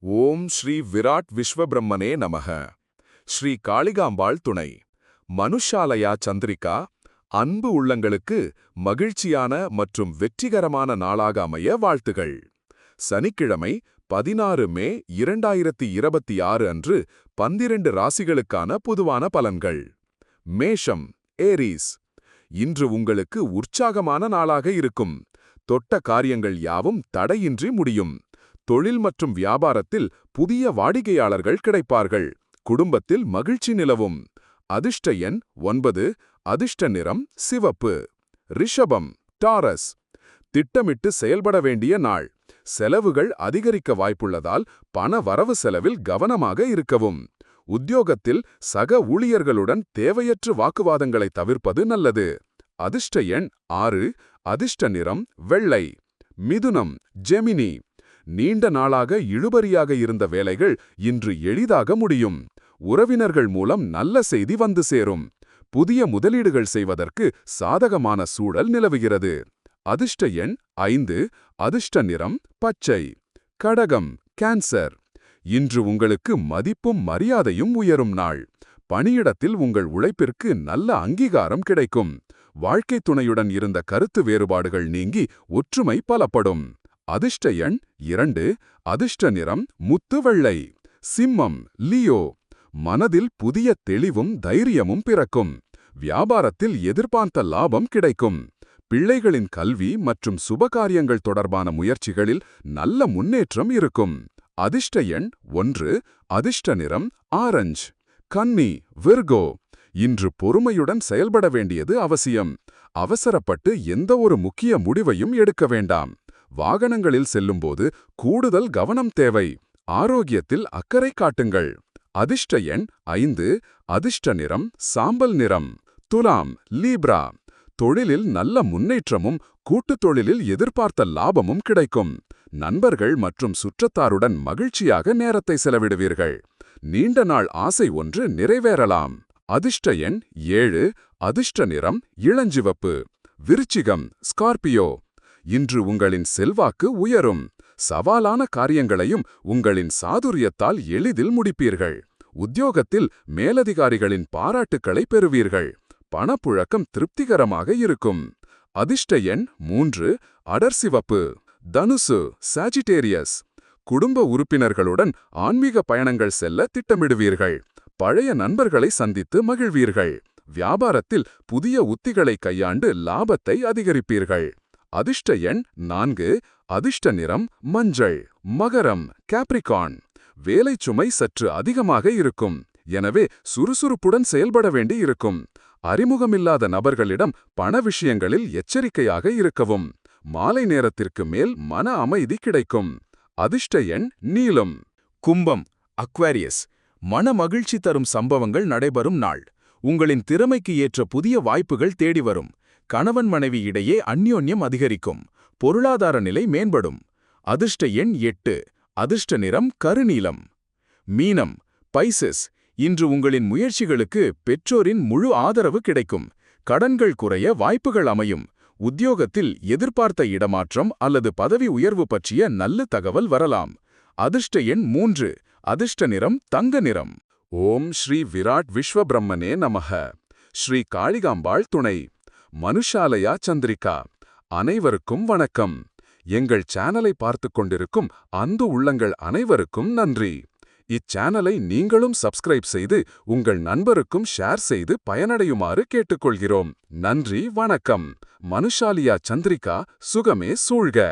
ஓம் ஸ்ரீ விராட் விஸ்வபிரம்மனே நமக. ஸ்ரீ காளிகாம்பாள் துணை. மனுஷாலயா சந்திரிகா. அன்பு உள்ளங்களுக்கு மகிழ்ச்சியான மற்றும் வெற்றிகரமான நாளாக அமைய வாழ்த்துகள். சனிக்கிழமை 16 மே 2026 அன்று 12 ராசிகளுக்கான பொதுவான பலன்கள். மேஷம், ஏரீஸ். இன்று உங்களுக்கு உற்சாகமான நாளாக இருக்கும். தொட்ட காரியங்கள் யாவும் தடையின்றி முடியும். தொழில் மற்றும் வியாபாரத்தில் புதிய வாடிக்கையாளர்கள் கிடைப்பார்கள். குடும்பத்தில் மகிழ்ச்சி நிலவும். அதிர்ஷ்ட எண் 9. அதிர்ஷ்ட நிறம் சிவப்பு. ரிஷபம், டாரஸ். திட்டமிட்டு செயல்பட வேண்டிய நாள். செலவுகள் அதிகரிக்க வாய்ப்புள்ளதால் பண வரவு செலவில் கவனமாக இருக்கவும். உத்தியோகத்தில் சக ஊழியர்களுடன் தேவையற்ற வாக்குவாதங்களை தவிர்ப்பது நல்லது. அதிர்ஷ்ட எண் 6. அதிர்ஷ்ட நிறம் வெள்ளை. மிதுனம், ஜெமினி. நீண்ட நாளாக இழுபறியாக இருந்த வேலைகள் இன்று எளிதாக முடியும். உறவினர்கள் மூலம் நல்ல செய்தி வந்து சேரும். புதிய முதலீடுகள் செய்வதற்கு சாதகமான சூழல் நிலவுகிறது. அதிர்ஷ்ட எண் 5. அதிர்ஷ்ட நிறம் பச்சை. கடகம், கேன்சர். இன்று உங்களுக்கு மதிப்பும் மரியாதையும் உயரும் நாள். பணியிடத்தில் உங்கள் உழைப்பிற்கு நல்ல அங்கீகாரம் கிடைக்கும். வாழ்க்கை துணையுடன் இருந்த கருத்து வேறுபாடுகள் நீங்கி ஒற்றுமை பலப்படும். அதிர்ஷ்ட எண் 2. அதிர்ஷ்ட நிறம் முத்து வெள்ளை. சிம்மம், லியோ. மனதில் புதிய தெளிவும் தைரியமும் பிறக்கும். வியாபாரத்தில் எதிர்பார்த்த லாபம் கிடைக்கும். பிள்ளைகளின் கல்வி மற்றும் சுபகாரியங்கள் தொடர்பான முயற்சிகளில் நல்ல முன்னேற்றம் இருக்கும். அதிர்ஷ்ட எண் 1. அதிர்ஷ்ட நிறம் ஆரஞ்சு. கன்னி, விர்கோ. இன்று பொறுமையுடன் செயல்பட வேண்டியது அவசியம். அவசரப்பட்டு எந்த ஒரு முக்கிய முடிவையும் எடுக்க வேண்டாம். வாகனங்களில் செல்லும்போது கூடுதல் கவனம் தேவை. ஆரோக்கியத்தில் அக்கறை காட்டுங்கள். அதிர்ஷ்ட எண் 5. அதிர்ஷ்ட நிறம் சாம்பல் நிறம். துலாம், லீப்ரா. தொழிலில் நல்ல முன்னேற்றமும் கூட்டுத் தொழிலில் எதிர்பார்த்த லாபமும் கிடைக்கும். நண்பர்கள் மற்றும் சுற்றத்தாருடன் மகிழ்ச்சியாக நேரத்தை செலவிடுவீர்கள். நீண்ட நாள் ஆசை ஒன்று நிறைவேறலாம். அதிர்ஷ்ட எண் 7. அதிர்ஷ்ட நிறம் இளஞ்சிவப்பு. விருச்சிகம், ஸ்கார்பியோ. இன்று உங்களின் செல்வாக்கு உயரும். சவாலான காரியங்களையும் உங்களின் சாதுரியத்தால் எளிதில் முடிப்பீர்கள். உத்தியோகத்தில் மேலதிகாரிகளின் பாராட்டுக்களை பெறுவீர்கள். பணப்புழக்கம் திருப்திகரமாக இருக்கும். அதிர்ஷ்ட எண் 3. அடர்சிவப்பு. தனுசு, சாஜிடேரியஸ். குடும்ப உறுப்பினர்களுடன் ஆன்மீக பயணங்கள் செல்ல திட்டமிடுவீர்கள். பழைய நண்பர்களை சந்தித்து மகிழ்வீர்கள். வியாபாரத்தில் புதிய உத்திகளை கையாண்டு லாபத்தை அதிகரிப்பீர்கள். அதிர்ஷ்ட எண் 4. அதிர்ஷ்ட நிறம் மஞ்சள். மகரம், கேப்ரிகான். வேலை சுமை சற்று அதிகமாக இருக்கும். எனவே சுறுசுறுப்புடன் செயல்பட வேண்டி இருக்கும். அறிமுகமில்லாத நபர்களிடம் பண விஷயங்களில் எச்சரிக்கையாக இருக்கவும். மாலை நேரத்திற்கு மேல் மன அமைதி கிடைக்கும். அதிர்ஷ்ட எண் நீலம். கும்பம், அக்வாரியஸ். மன மகிழ்ச்சி தரும் சம்பவங்கள் நடைபெறும் நாள். உங்களின் திறமைக்கு ஏற்ற புதிய வாய்ப்புகள் தேடி வரும். கணவன் மனைவி இடையே அந்யோன்யம் அதிகரிக்கும். பொருளாதார நிலை மேம்படும். அதிர்ஷ்ட எண் 8. அதிர்ஷ்ட நிறம் கருநீலம். மீனம், பைசஸ். இன்று உங்களின் முயற்சிகளுக்கு பெற்றோரின் முழு ஆதரவு கிடைக்கும். கடன்கள் குறைய வாய்ப்புகள் அமையும். உத்தியோகத்தில் எதிர்பார்த்த இடமாற்றம் அல்லது பதவி உயர்வு பற்றிய நல்ல தகவல் வரலாம். அதிர்ஷ்ட எண் 3. அதிர்ஷ்ட நிறம் தங்க நிறம். ஓம் ஸ்ரீ விராட் விஸ்வபிரம்மனே நமக. ஸ்ரீ காளிகாம்பாள் துணை. மனுஷாலயா சந்திரிகா. அனைவருக்கும் வணக்கம். எங்கள் சேனலை பார்த்துக் கொண்டிருக்கும் அன்பு உள்ளங்கள் அனைவருக்கும் நன்றி. இச்சேனலை நீங்களும் சப்ஸ்கிரைப் செய்து உங்கள் நண்பருக்கும் ஷேர் செய்து பயனடையுமாறு கேட்டுக்கொள்கிறோம். நன்றி, வணக்கம். மனுஷாலியா சந்திரிகா. சுகமே சூழ்க.